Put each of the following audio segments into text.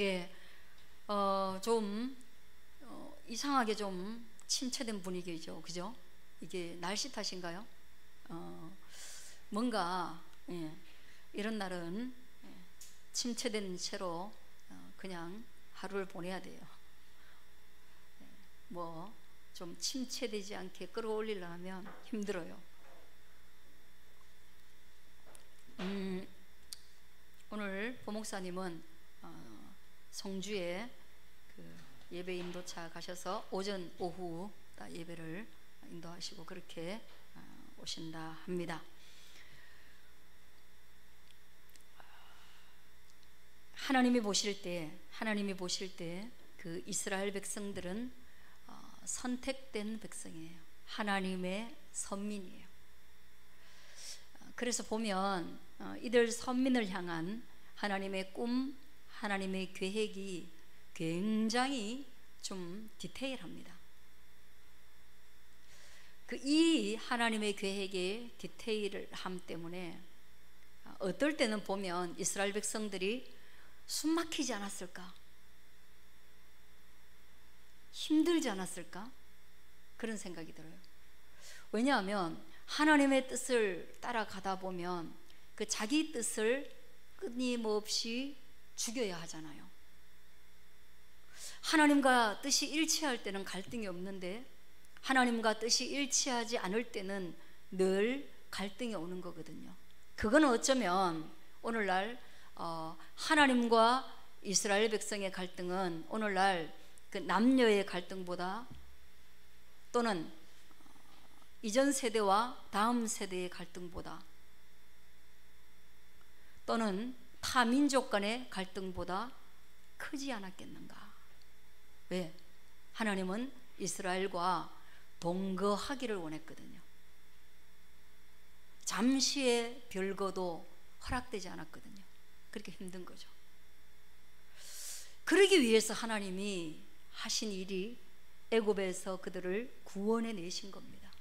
예, 좀 이상하게 좀 침체된 분위기죠, 그죠? 이게 날씨 탓인가요? 뭔가 이런 날은 침체된 채로 그냥 하루를 보내야 돼요. 뭐 좀 침체되지 않게 끌어올리려면 힘들어요. 오늘 보목사님은 성주에 그 예배 인도차 가셔서 오전 오후 예배를 인도하시고 그렇게 오신다 합니다. 하나님이 보실 때 그 이스라엘 백성들은 선택된 백성이에요. 하나님의 선민이에요. 그래서 보면 이들 선민을 향한 하나님의 꿈, 하나님의 계획이 굉장히 좀 디테일합니다. 이 하나님의 계획의 디테일함 때문에 어떨 때는 보면 이스라엘 백성들이 숨 막히지 않았을까? 힘들지 않았을까? 그런 생각이 들어요. 왜냐하면 하나님의 뜻을 따라가다 보면 그 자기 뜻을 끊임없이 죽여야 하잖아요. 하나님과 뜻이 일치할 때는 갈등이 없는데 하나님과 뜻이 일치하지 않을 때는 늘 갈등이 오는 거거든요. 그거는 어쩌면 오늘날 하나님과 이스라엘 백성의 갈등은 오늘날 그 남녀의 갈등보다 또는 이전 세대와 다음 세대의 갈등보다 또는 타 민족 간의 갈등보다 크지 않았겠는가? 왜? 하나님은 이스라엘과 동거하기를 원했거든요. 잠시의 별거도 허락되지 않았거든요. 그렇게 힘든 거죠. 그러기 위해서 하나님이 하신 일이 애굽에서 그들을 구원해 내신 겁니다.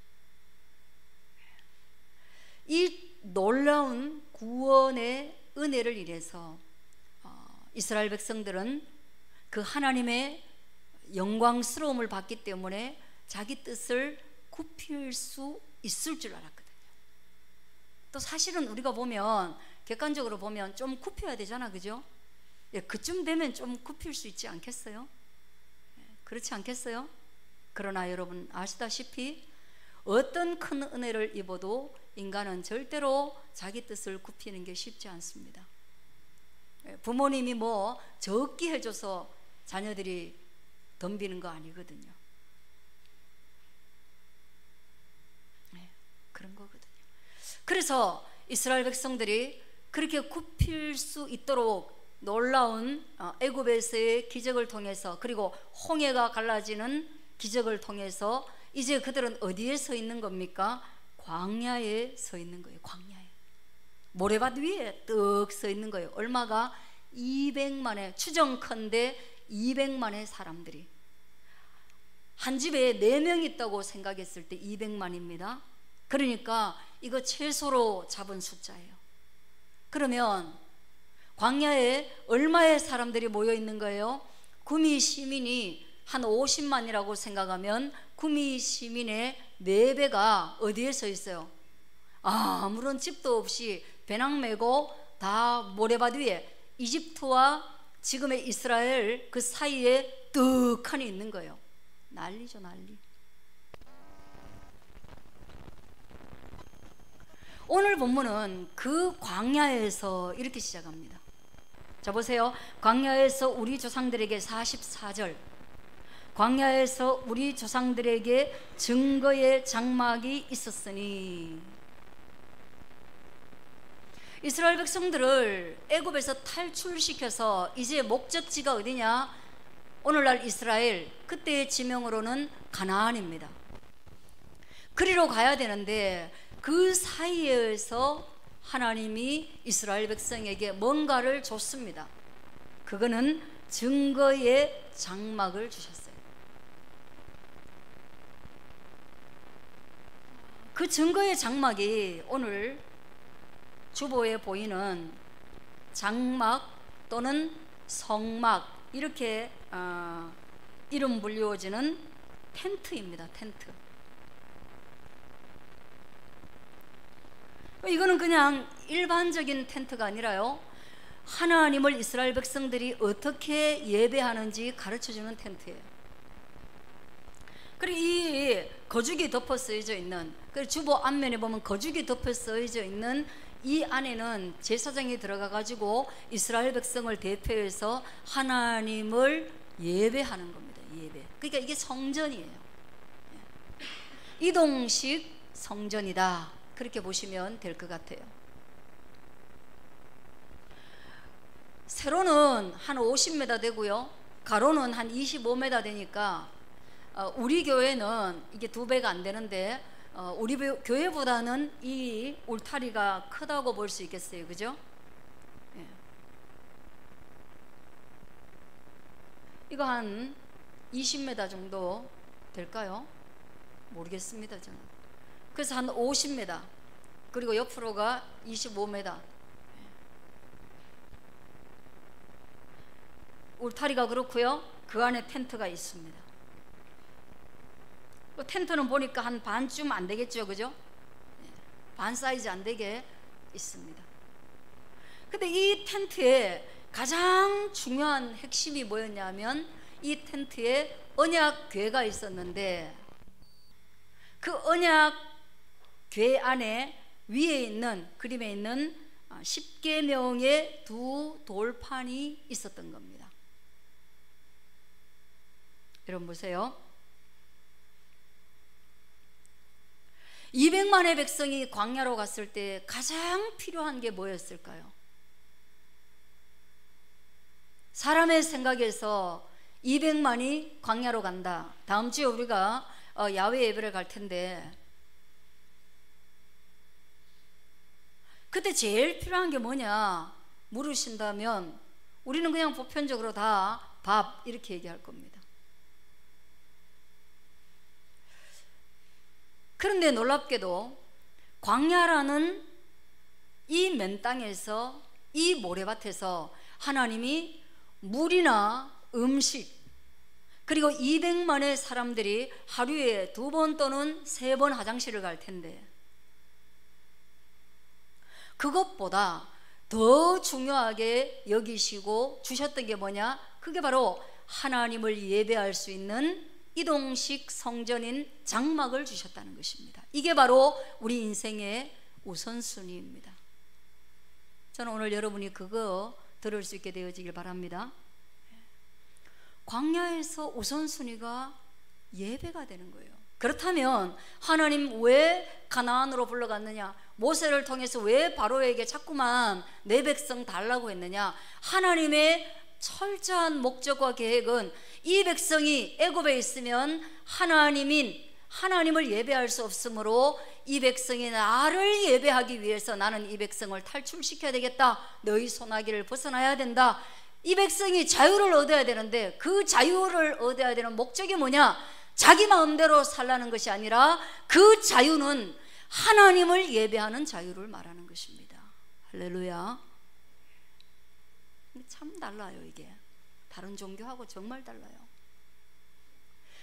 이 놀라운 구원의 은혜를 인해서 이스라엘 백성들은 그 하나님의 영광스러움을 받기 때문에 자기 뜻을 굽힐 수 있을 줄 알았거든요. 또 사실은 우리가 보면 객관적으로 보면 좀 굽혀야 되잖아, 그죠? 그쯤 되면 좀 굽힐 수 있지 않겠어요? 그렇지 않겠어요? 그러나 여러분 아시다시피 어떤 큰 은혜를 입어도 인간은 절대로 자기 뜻을 굽히는 게 쉽지 않습니다. 부모님이 뭐 적게 해줘서 자녀들이 덤비는 거 아니거든요. 그런 거거든요. 그래서 이스라엘 백성들이 그렇게 굽힐 수 있도록 놀라운 애굽에서의 기적을 통해서 그리고 홍해가 갈라지는 기적을 통해서 이제 그들은 어디에 서 있는 겁니까? 광야에 서 있는 거예요. 광야에 모래밭 위에 떡 서 있는 거예요. 얼마가? 200만의 추정컨대 200만의 사람들이 한 집에 4명 있다고 생각했을 때 200만입니다. 그러니까 이거 최소로 잡은 숫자예요. 그러면 광야에 얼마의 사람들이 모여 있는 거예요? 구미 시민이 한 50만이라고 생각하면 구미 시민의 4배가 어디에 서 있어요? 아무런 집도 없이 배낭 메고 다 모래밭 위에 이집트와 지금의 이스라엘 그 사이에 떡하니 있는 거예요. 난리죠, 난리. 오늘 본문은 그 광야에서 이렇게 시작합니다. 자 보세요. 광야에서 우리 조상들에게 44절 광야에서 우리 조상들에게 증거의 장막이 있었으니 이스라엘 백성들을 애굽에서 탈출시켜서 이제 목적지가 어디냐? 오늘날 이스라엘, 그때의 지명으로는 가나안입니다. 그리로 가야 되는데 그 사이에서 하나님이 이스라엘 백성에게 뭔가를 줬습니다. 그거는 증거의 장막을 주셨어요. 그 증거의 장막이 오늘 주보에 보이는 장막 또는 성막, 이렇게 이름 불리워지는 텐트입니다. 텐트. 이거는 그냥 일반적인 텐트가 아니라요, 하나님을 이스라엘 백성들이 어떻게 예배하는지 가르쳐주는 텐트예요. 그리고 이 거죽이 덮어 쓰여져 있는, 주보 앞면에 보면 거죽이 덮어 쓰여져 있는 이 안에는 제사장이 들어가 가지고 이스라엘 백성을 대표해서 하나님을 예배하는 겁니다. 예배. 그러니까 이게 성전이에요. 이동식 성전이다, 그렇게 보시면 될 것 같아요. 세로는 한 50m 되고요, 가로는 한 25m 되니까 우리 교회는 이게 2배가 안 되는데 우리 교회보다는 이 울타리가 크다고 볼 수 있겠어요. 그죠? 예. 이거 한 20m 정도 될까요? 모르겠습니다, 저는. 그래서 한 50m, 그리고 옆으로가 25m. 울타리가 그렇고요, 그 안에 텐트가 있습니다. 텐트는 보니까 한 반쯤 안 되겠죠, 그죠? 반 사이즈 안 되게 있습니다. 근데 이 텐트에 가장 중요한 핵심이 뭐였냐면, 이 텐트에 언약궤가 있었는데, 그 언약궤 안에 위에 있는, 그림에 있는 10계명의 2 돌판이 있었던 겁니다. 여러분 보세요. 200만의 백성이 광야로 갔을 때 가장 필요한 게 뭐였을까요? 사람의 생각에서 200만이 광야로 간다. 다음 주에 우리가 야외 예배를 갈 텐데, 그때 제일 필요한 게 뭐냐 물으신다면 우리는 그냥 보편적으로 다 밥, 이렇게 얘기할 겁니다. 그런데 놀랍게도 광야라는 이 맨 땅에서, 이 모래밭에서 하나님이 물이나 음식, 그리고 200만의 사람들이 하루에 2번 또는 3번 화장실을 갈 텐데, 그것보다 더 중요하게 여기시고 주셨던 게 뭐냐? 그게 바로 하나님을 예배할 수 있는 이동식 성전인 장막을 주셨다는 것입니다. 이게 바로 우리 인생의 우선순위입니다. 저는 오늘 여러분이 그거 들을 수 있게 되어지길 바랍니다. 광야에서 우선순위가 예배가 되는 거예요. 그렇다면 하나님 왜 가나안으로 불러갔느냐? 모세를 통해서 왜 바로에게 자꾸만 내 백성 달라고 했느냐? 하나님의 철저한 목적과 계획은 이 백성이 애굽에 있으면 하나님을 예배할 수 없으므로 이 백성이 나를 예배하기 위해서 나는 이 백성을 탈출시켜야 되겠다. 너희 소나기를 벗어나야 된다. 이 백성이 자유를 얻어야 되는데, 그 자유를 얻어야 되는 목적이 뭐냐? 자기 마음대로 살라는 것이 아니라 그 자유는 하나님을 예배하는 자유를 말하는 것입니다. 할렐루야. 참 달라요. 이게 다른 종교하고 정말 달라요.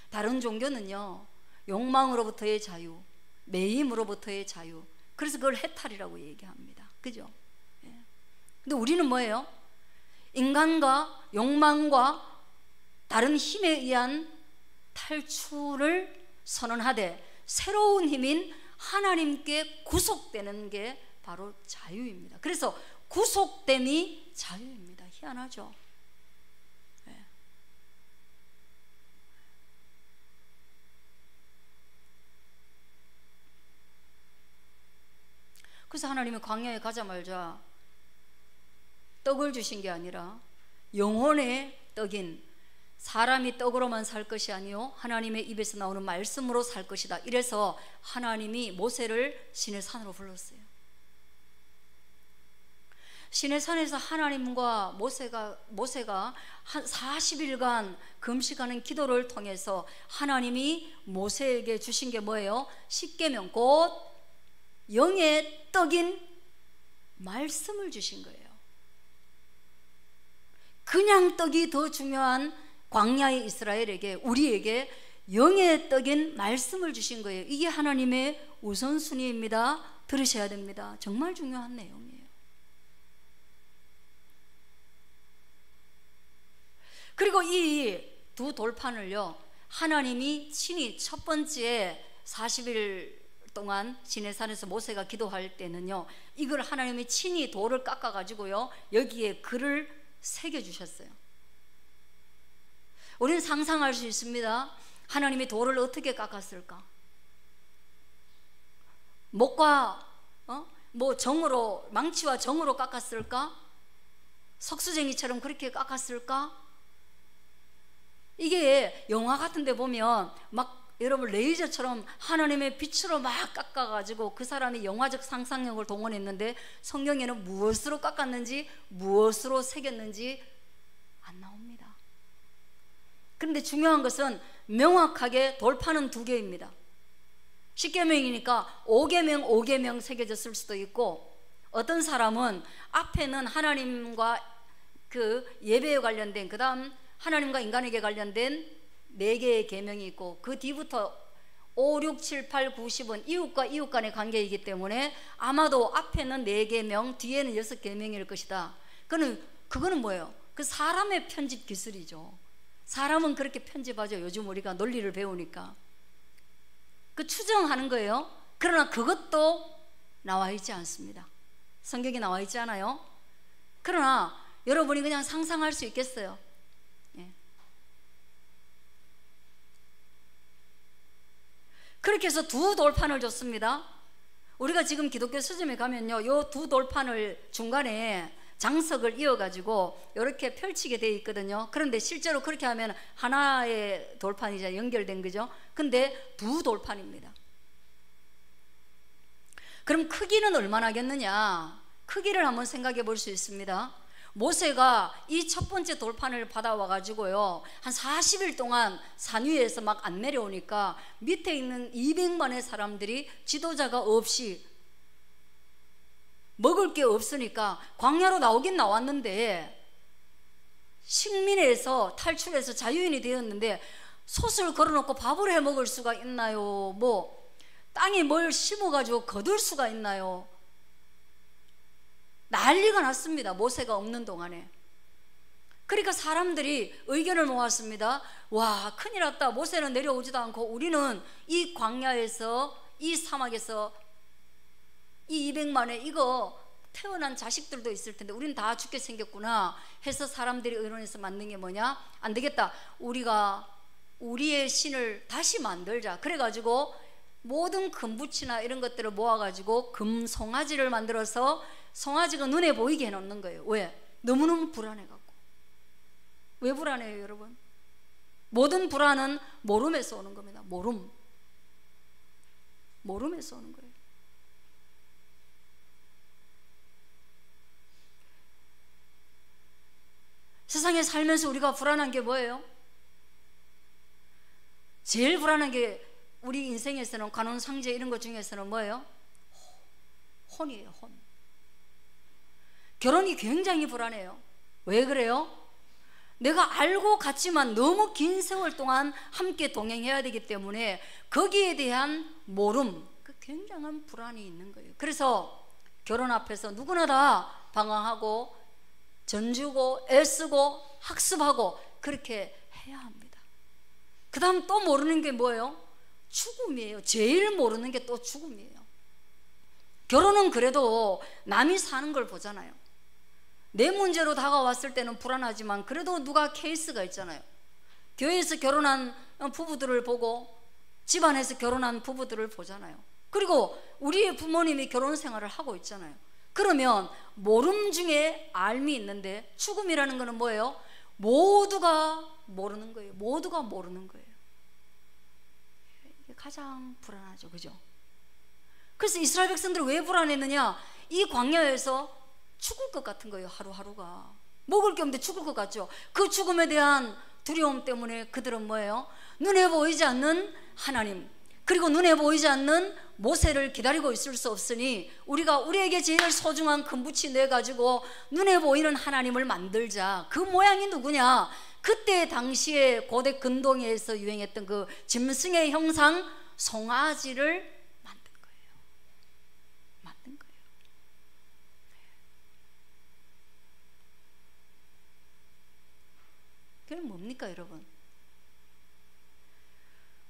다른 종교는요, 욕망으로부터의 자유, 매임으로부터의 자유, 그래서 그걸 해탈이라고 얘기합니다. 그죠? 예. 근데 우리는 뭐예요? 인간과 욕망과 다른 힘에 의한 탈출을 선언하되, 새로운 힘인 하나님께 구속되는 게 바로 자유입니다. 그래서 구속됨이 자유입니다. 희한하죠? 네. 그래서 하나님이 광야에 가자마자 떡을 주신 게 아니라 영혼의 떡인, 사람이 떡으로만 살 것이 아니요 하나님의 입에서 나오는 말씀으로 살 것이다. 이래서 하나님이 모세를 시내 산으로 불렀어요. 시내 산에서 하나님과 모세가 한 40일간 금식하는 기도를 통해서 하나님이 모세에게 주신 게 뭐예요? 십계명, 곧 영의 떡인 말씀을 주신 거예요. 그냥 떡이 더 중요한 광야의 이스라엘에게, 우리에게 영의 떡인 말씀을 주신 거예요. 이게 하나님의 우선순위입니다. 들으셔야 됩니다. 정말 중요한 내용이에요. 그리고 이 두 돌판을요, 하나님이 친히 첫 번째 40일 동안 시내산에서 모세가 기도할 때는요, 이걸 하나님이 친히 돌을 깎아 가지고요 여기에 글을 새겨 주셨어요. 우리는 상상할 수 있습니다. 하나님이 돌을 어떻게 깎았을까? 목과 정으로, 망치와 정으로 깎았을까? 석수쟁이처럼 그렇게 깎았을까? 이게 영화 같은 데 보면 막 여러분 레이저처럼 하나님의 빛으로 막 깎아가지고 그 사람이 영화적 상상력을 동원했는데, 성경에는 무엇으로 깎았는지 무엇으로 새겼는지 안 나옵니다. 그런데 중요한 것은 명확하게 돌판은 두 개입니다. 10계명이니까 5계명 5계명 새겨졌을 수도 있고, 어떤 사람은 앞에는 하나님과 그 예배에 관련된, 그 다음 하나님과 인간에게 관련된 4개의 계명이 있고, 그 뒤부터 5, 6, 7, 8, 9, 10은 이웃과 이웃 간의 관계이기 때문에 아마도 앞에는 4계명, 뒤에는 6계명일 것이다. 그거는 뭐예요? 그 사람의 편집 기술이죠. 사람은 그렇게 편집하죠. 요즘 우리가 논리를 배우니까. 그 추정하는 거예요. 그러나 그것도 나와 있지 않습니다. 성경에 나와 있지 않아요. 그러나 여러분이 그냥 상상할 수 있겠어요. 그렇게 해서 두 돌판을 줬습니다. 우리가 지금 기독교 서점에 가면요, 요 두 돌판을 중간에 장석을 이어가지고 이렇게 펼치게 되어 있거든요. 그런데 실제로 그렇게 하면 하나의 돌판이자 연결된 거죠. 근데 두 돌판입니다. 그럼 크기는 얼마나겠느냐? 크기를 한번 생각해 볼 수 있습니다. 모세가 이 첫 번째 돌판을 받아와 가지고요, 한 40일 동안 산 위에서 막 안 내려오니까 밑에 있는 200만의 사람들이 지도자가 없이, 먹을 게 없으니까 광야로 나오긴 나왔는데, 식민에서 탈출해서 자유인이 되었는데 솥을 걸어놓고 밥을 해 먹을 수가 있나요? 땅에 뭘 심어가지고 거둘 수가 있나요? 난리가 났습니다. 모세가 없는 동안에. 그러니까 사람들이 의견을 모았습니다. 와, 큰일 났다. 모세는 내려오지도 않고 우리는 이 광야에서, 이 사막에서 이 200만에 이거 태어난 자식들도 있을 텐데 우리는 다 죽게 생겼구나 해서 사람들이 의논해서 만든 게 뭐냐? 안 되겠다. 우리가 우리의 신을 다시 만들자. 그래가지고 모든 금붙이나 이런 것들을 모아가지고 금송아지를 만들어서, 송아지가 눈에 보이게 해놓는 거예요. 왜? 너무너무 불안해갖고. 왜 불안해요, 여러분? 모든 불안은 모름에서 오는 겁니다. 모름에서 오는 거예요. 세상에 살면서 우리가 불안한 게 뭐예요? 제일 불안한 게 우리 인생에서는, 관혼상제 이런 것 중에서는 뭐예요? 혼이에요. 혼. 결혼이 굉장히 불안해요. 왜 그래요? 내가 알고 갔지만 너무 긴 세월 동안 함께 동행해야 되기 때문에 거기에 대한 모름, 그 굉장한 불안이 있는 거예요. 그래서 결혼 앞에서 누구나 다 방황하고 전주고 애쓰고 학습하고 그렇게 해야 합니다. 그 다음 또 모르는 게 뭐예요? 죽음이에요. 제일 모르는 게 또 죽음이에요. 결혼은 그래도 남이 사는 걸 보잖아요. 내 문제로 다가왔을 때는 불안하지만 그래도 누가 케이스가 있잖아요. 교회에서 결혼한 부부들을 보고 집안에서 결혼한 부부들을 보잖아요. 그리고 우리의 부모님이 결혼 생활을 하고 있잖아요. 그러면 모름 중에 알미 있는데, 죽음이라는 거는 뭐예요? 모두가 모르는 거예요. 모두가 모르는 거예요. 이게 가장 불안하죠. 그죠? 그래서 이스라엘 백성들이 왜 불안했느냐? 이 광야에서 죽을 것 같은 거예요. 하루하루가 먹을 게 없는데 죽을 것 같죠. 그 죽음에 대한 두려움 때문에 그들은 뭐예요? 눈에 보이지 않는 하나님, 그리고 눈에 보이지 않는 모세를 기다리고 있을 수 없으니 우리가 우리에게 제일 소중한 금붙이 내가지고 눈에 보이는 하나님을 만들자. 그 모양이 누구냐? 그때 당시에 고대 근동에서 유행했던 그 짐승의 형상 송아지를 만든 거예요. 만든 거예요. 그게 뭡니까 여러분?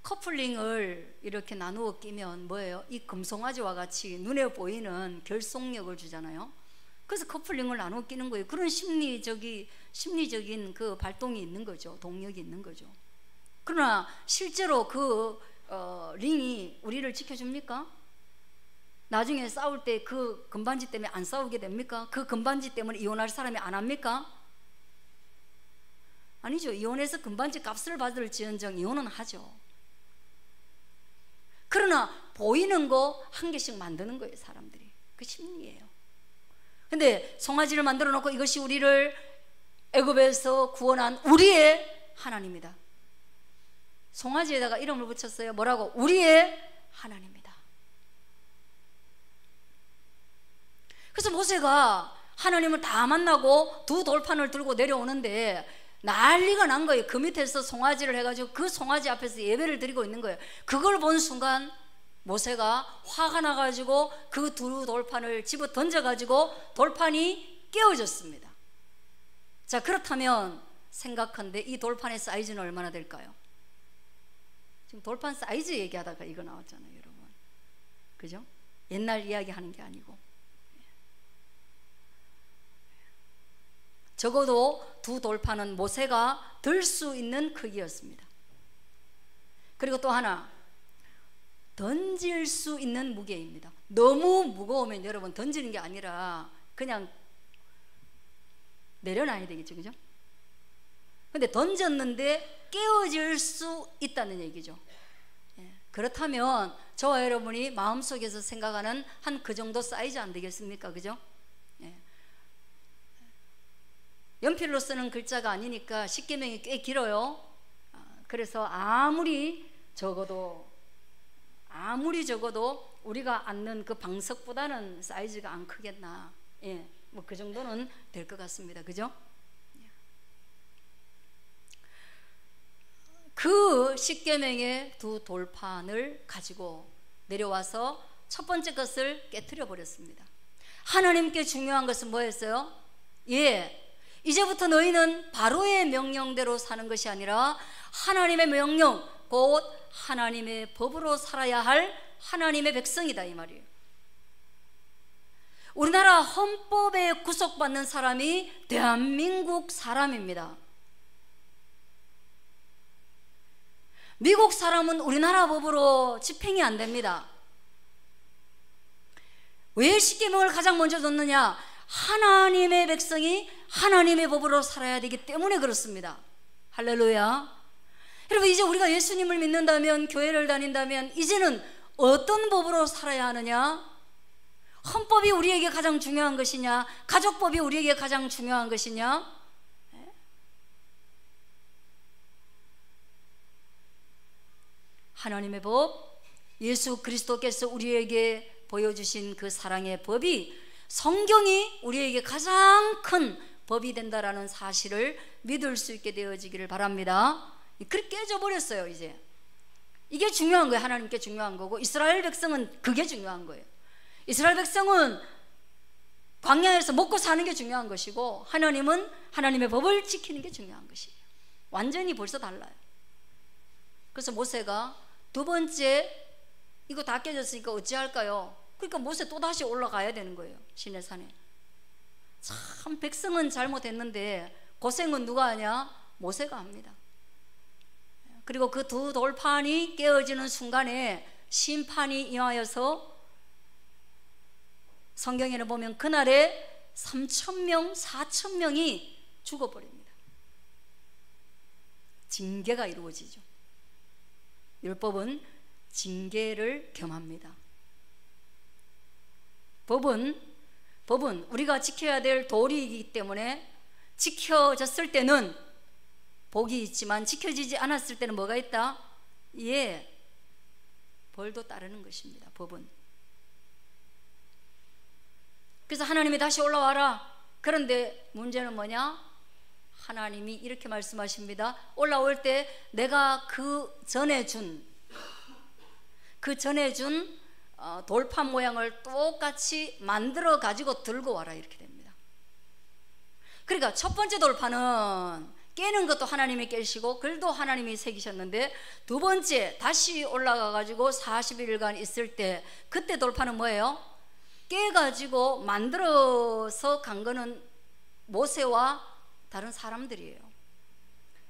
커플링을 이렇게 나누어 끼면 뭐예요? 이 금송아지와 같이 눈에 보이는 결속력을 주잖아요. 그래서 커플링을 나누어 끼는 거예요. 그런 심리적인 그 발동이 있는 거죠. 동력이 있는 거죠. 그러나 실제로 그 링이 우리를 지켜줍니까? 나중에 싸울 때 그 금반지 때문에 안 싸우게 됩니까? 그 금반지 때문에 이혼할 사람이 안 합니까? 아니죠. 이혼해서 금반지 값을 받을지언정 이혼은 하죠. 그러나 보이는 거 한 개씩 만드는 거예요. 사람들이. 그 심리예요. 근데 송아지를 만들어 놓고 이것이 우리를 애굽에서 구원한 우리의 하나님이다. 송아지에다가 이름을 붙였어요. 뭐라고? 우리의 하나님이다. 그래서 모세가 하나님을 다 만나고 두 돌판을 들고 내려오는데 난리가 난 거예요. 그 밑에서 송아지를 해가지고 그 송아지 앞에서 예배를 드리고 있는 거예요. 그걸 본 순간 모세가 화가 나가지고 그 두 돌판을 집어 던져가지고 돌판이 깨어졌습니다. 자, 그렇다면 생각한데 이 돌판의 사이즈는 얼마나 될까요? 지금 돌판 사이즈 얘기하다가 이거 나왔잖아요, 여러분. 그죠? 옛날 이야기 하는 게 아니고. 적어도 두 돌판은 모세가 들 수 있는 크기였습니다. 그리고 또 하나, 던질 수 있는 무게입니다. 너무 무거우면 여러분 던지는 게 아니라 그냥 내려놔야 되겠죠, 그죠? 근데 던졌는데 깨어질 수 있다는 얘기죠. 그렇다면 저와 여러분이 마음속에서 생각하는 한 그 정도 사이즈 안 되겠습니까? 그죠? 연필로 쓰는 글자가 아니니까 십계명이 꽤 길어요. 그래서 아무리 적어도 우리가 앉는 그 방석보다는 사이즈가 안 크겠나. 뭐 그 정도는 될 것 같습니다. 그죠? 그 십계명의 두 돌판을 가지고 내려와서 첫 번째 것을 깨트려 버렸습니다. 하나님께 중요한 것은 뭐였어요? 이제부터 너희는 바로의 명령대로 사는 것이 아니라 하나님의 명령, 곧 하나님의 법으로 살아야 할 하나님의 백성이다, 이 말이에요. 우리나라 헌법에 구속받는 사람이 대한민국 사람입니다. 미국 사람은 우리나라 법으로 집행이 안 됩니다. 왜 십계명을 가장 먼저 줬느냐? 하나님의 백성이 하나님의 법으로 살아야 되기 때문에 그렇습니다. 할렐루야. 여러분, 이제 우리가 예수님을 믿는다면, 교회를 다닌다면 이제는 어떤 법으로 살아야 하느냐? 헌법이 우리에게 가장 중요한 것이냐? 가족법이 우리에게 가장 중요한 것이냐? 하나님의 법, 예수 그리스도께서 우리에게 보여주신 그 사랑의 법이, 성경이 우리에게 가장 큰 법이 된다라는 사실을 믿을 수 있게 되어지기를 바랍니다. 그렇게 깨져버렸어요. 이제 이게 중요한 거예요. 하나님께 중요한 거고, 이스라엘 백성은 그게 중요한 거예요. 이스라엘 백성은 광야에서 먹고 사는 게 중요한 것이고, 하나님은 하나님의 법을 지키는 게 중요한 것이에요. 완전히 벌써 달라요. 그래서 모세가 두 번째, 이거 다 깨졌으니까 어찌할까요? 그러니까 모세 또다시 올라가야 되는 거예요. 시내산에. 참 백성은 잘못했는데 고생은 누가 하냐? 모세가 합니다. 그리고 그 두 돌판이 깨어지는 순간에 심판이 임하여서 성경에는 보면 그날에 3,000명, 4,000명이 죽어버립니다. 징계가 이루어지죠. 율법은 징계를 겸합니다. 법은 우리가 지켜야 될 도리이기 때문에 지켜졌을 때는 복이 있지만 지켜지지 않았을 때는 뭐가 있다? 벌도 따르는 것입니다. 법은. 그래서 하나님이 다시 올라와라. 그런데 문제는 뭐냐? 하나님이 이렇게 말씀하십니다. 올라올 때 내가 그 전에 준 돌판 모양을 똑같이 만들어 가지고 들고 와라, 이렇게 됩니다. 그러니까 첫 번째 돌판은 깨는 것도 하나님이 깨시고 글도 하나님이 새기셨는데, 두 번째 다시 올라가 가지고 40일간 있을 때 그때 돌판은 뭐예요? 깨가지고 만들어서 간 거는 모세와 다른 사람들이에요.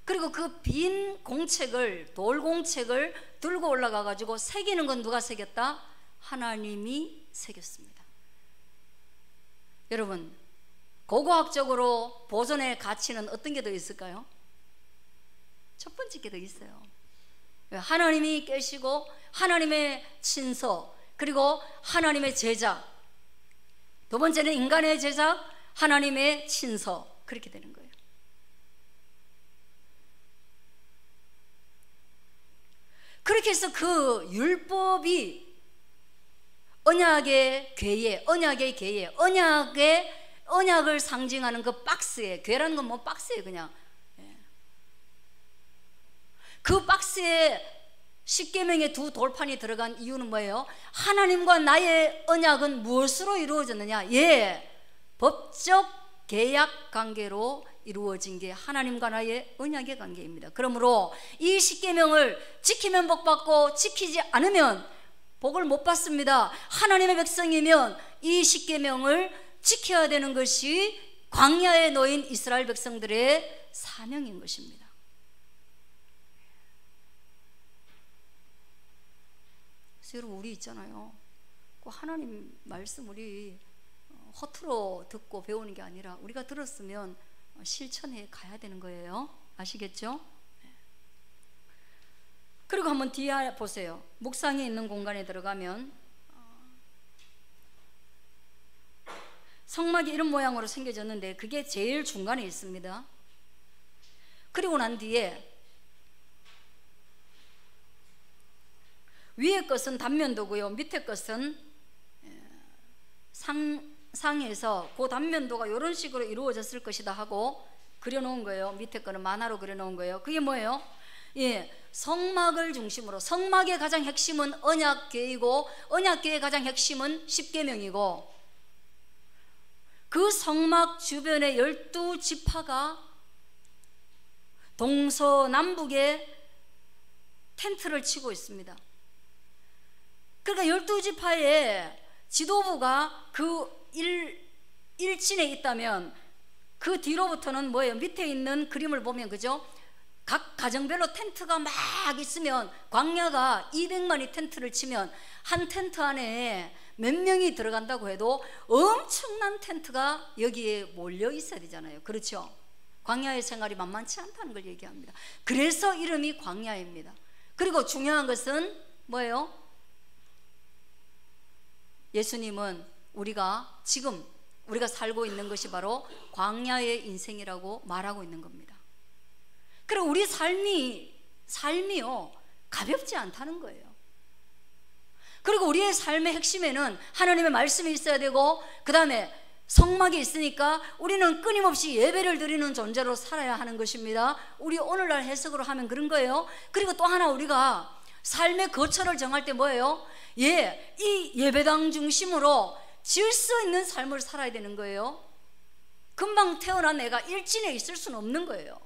그리고 그 빈 공책을, 돌 공책을 들고 올라가 가지고 새기는 건 누가 새겼다? 하나님이 새겼습니다. 여러분, 고고학적으로 보존의 가치는 어떤 게 더 있을까요? 첫 번째 게 더 있어요. 하나님이 깨시고 하나님의 친서, 그리고 하나님의 제작. 두 번째는 인간의 제작, 하나님의 친서. 그렇게 되는 거예요. 그렇게 해서 그 율법이 언약의 궤에, 언약을 상징하는 그 박스에, 궤라는 건 뭐 박스에 그냥, 그 박스에 십계명의 두 돌판이 들어간 이유는 뭐예요? 하나님과 나의 언약은 무엇으로 이루어졌느냐? 법적 계약 관계로 이루어진 게 하나님과 나의 언약의 관계입니다. 그러므로 이 십계명을 지키면 복 받고 지키지 않으면 복을 못 받습니다. 하나님의 백성이면 이 십계명을 지켜야 되는 것이 광야에 놓인 이스라엘 백성들의 사명인 것입니다. 그래서 여러분, 우리 있잖아요, 그 하나님 말씀 우리 허투루 듣고 배우는 게 아니라 우리가 들었으면 실천해 가야 되는 거예요. 아시겠죠? 그리고 한번 뒤에 보세요. 묵상이 있는 공간에 들어가면 성막이 이런 모양으로 생겨졌는데 그게 제일 중간에 있습니다. 그리고 난 뒤에 위에 것은 단면도고요, 밑에 것은 상에서 그 단면도가 이런 식으로 이루어졌을 것이다 하고 그려놓은 거예요. 밑에 거는 만화로 그려놓은 거예요. 그게 뭐예요? 성막을 중심으로, 성막의 가장 핵심은 언약궤이고 언약궤의 가장 핵심은 십계명이고, 그 성막 주변에 12지파가 동서남북에 텐트를 치고 있습니다. 그러니까 12지파의 지도부가 그 일진에 있다면 그 뒤로부터는 뭐예요? 밑에 있는 그림을 보면, 그죠? 각 가정별로 텐트가 막 있으면, 광야가 200만이 텐트를 치면 한 텐트 안에 몇 명이 들어간다고 해도 엄청난 텐트가 여기에 몰려 있어야 되잖아요. 그렇죠? 광야의 생활이 만만치 않다는 걸 얘기합니다. 그래서 이름이 광야입니다. 그리고 중요한 것은 뭐예요? 예수님은 지금 우리가 살고 있는 것이 바로 광야의 인생이라고 말하고 있는 겁니다. 그리고 우리 삶이요, 가볍지 않다는 거예요. 그리고 우리의 삶의 핵심에는 하나님의 말씀이 있어야 되고, 그 다음에 성막이 있으니까 우리는 끊임없이 예배를 드리는 존재로 살아야 하는 것입니다. 우리 오늘날 해석으로 하면 그런 거예요. 그리고 또 하나, 우리가 삶의 거처를 정할 때 뭐예요? 이 예배당 중심으로 질서 있는 삶을 살아야 되는 거예요. 금방 태어난 애가 일진에 있을 수는 없는 거예요.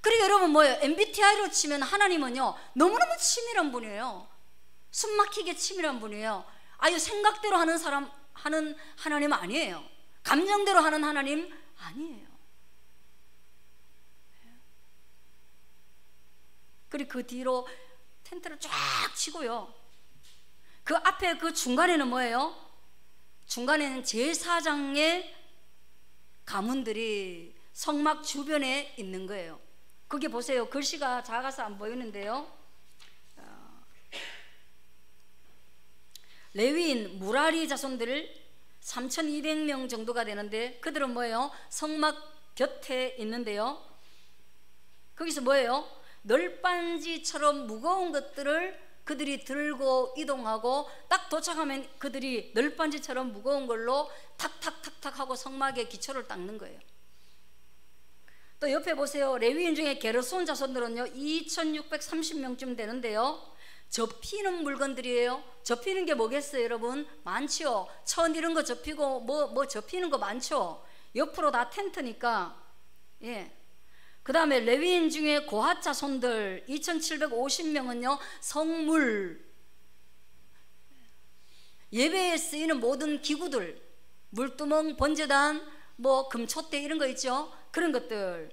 그리고 여러분 뭐예요? MBTI로 치면 하나님은요, 너무너무 치밀한 분이에요. 숨막히게 치밀한 분이에요. 아유, 생각대로 하는 하나님 아니에요. 감정대로 하는 하나님 아니에요. 그리고 그 뒤로 텐트를 쫙 치고요, 그 앞에 그 중간에는 뭐예요? 중간에는 제사장의 가문들이 성막 주변에 있는 거예요. 그게 보세요, 글씨가 작아서 안 보이는데요, 레위인 무라리 자손들 3200명 정도가 되는데, 그들은 뭐예요? 성막 곁에 있는데요, 거기서 뭐예요? 널빤지처럼 무거운 것들을 그들이 들고 이동하고 딱 도착하면 그들이 널빤지처럼 무거운 걸로 탁탁탁탁 하고 성막에 기초를 닦는 거예요. 또 옆에 보세요. 레위인 중에 게르손 자손들은요 2630명쯤 되는데요, 접히는 물건들이에요. 접히는 게 뭐겠어요 여러분? 많죠. 천 이런 거 접히고 뭐 접히는 거 많죠. 옆으로 다 텐트니까. 예. 그 다음에 레위인 중에 고핫 자손들 2750명은요 성물, 예배에 쓰이는 모든 기구들, 물두멍, 번제단, 뭐 금촛대 이런 거 있죠. 그런 것들.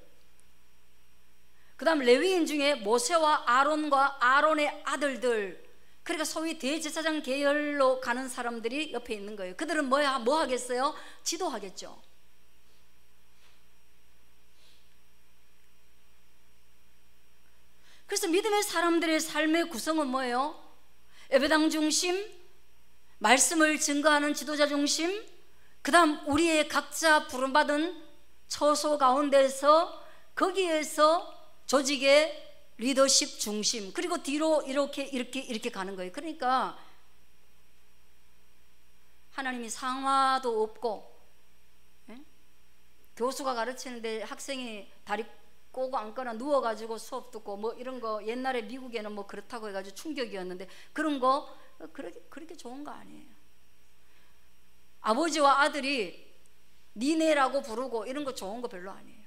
그 다음 레위인 중에 모세와 아론과 아론의 아들들, 그러니까 소위 대제사장 계열로 가는 사람들이 옆에 있는 거예요. 그들은 뭐 하겠어요? 지도하겠죠. 그래서 믿음의 사람들의 삶의 구성은 뭐예요? 예배당 중심, 말씀을 증거하는 지도자 중심, 그 다음 우리의 각자 부름받은 처소 가운데서 거기에서 조직의 리더십 중심, 그리고 뒤로 이렇게 가는 거예요. 그러니까 하나님이 상화도 없고, 예? 교수가 가르치는데 학생이 다리 꼬고 앉거나 누워가지고 수업 듣고 뭐 이런 거, 옛날에 미국에는 뭐 그렇다고 해가지고 충격이었는데 그런 거 그렇게 좋은 거 아니에요. 아버지와 아들이 니네라고 부르고 이런 거 좋은 거 별로 아니에요.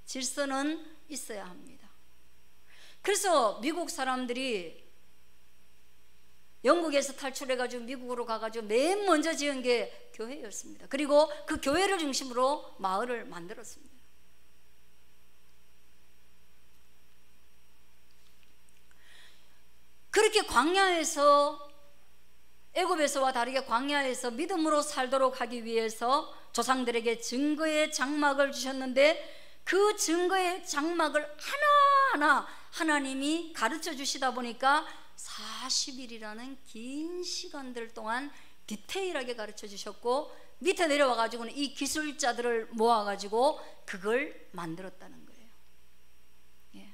질서는 있어야 합니다. 그래서 미국 사람들이 영국에서 탈출해가지고 미국으로 가가지고 맨 먼저 지은 게 교회였습니다. 그리고 그 교회를 중심으로 마을을 만들었습니다. 그렇게 광야에서, 애굽에서와 다르게 광야에서 믿음으로 살도록 하기 위해서 조상들에게 증거의 장막을 주셨는데, 그 증거의 장막을 하나하나 하나님이 가르쳐 주시다 보니까 40일이라는 긴 시간들 동안 디테일하게 가르쳐 주셨고, 밑에 내려와 가지고는 이 기술자들을 모아 가지고 그걸 만들었다는 거예요. 예.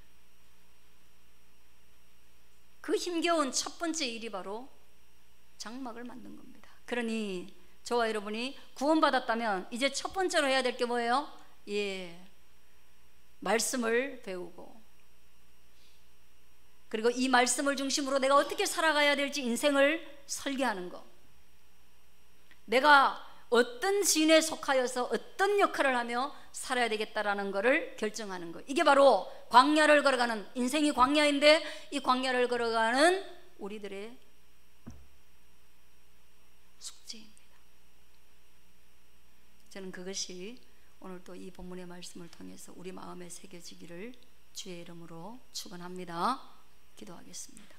그 힘겨운 첫 번째 일이 바로 장막을 만든 겁니다. 그러니 저와 여러분이 구원받았다면 이제 첫 번째로 해야 될 게 뭐예요? 예, 말씀을 배우고, 그리고 이 말씀을 중심으로 내가 어떻게 살아가야 될지 인생을 설계하는 것, 내가 어떤 진에 속하여서 어떤 역할을 하며 살아야 되겠다라는 것을 결정하는 것, 이게 바로 광야를 걸어가는, 인생이 광야인데 이 광야를 걸어가는 우리들의 숙제입니다. 저는 그것이 오늘 또 이 본문의 말씀을 통해서 우리 마음에 새겨지기를 주의 이름으로 축원합니다. 기도하겠습니다.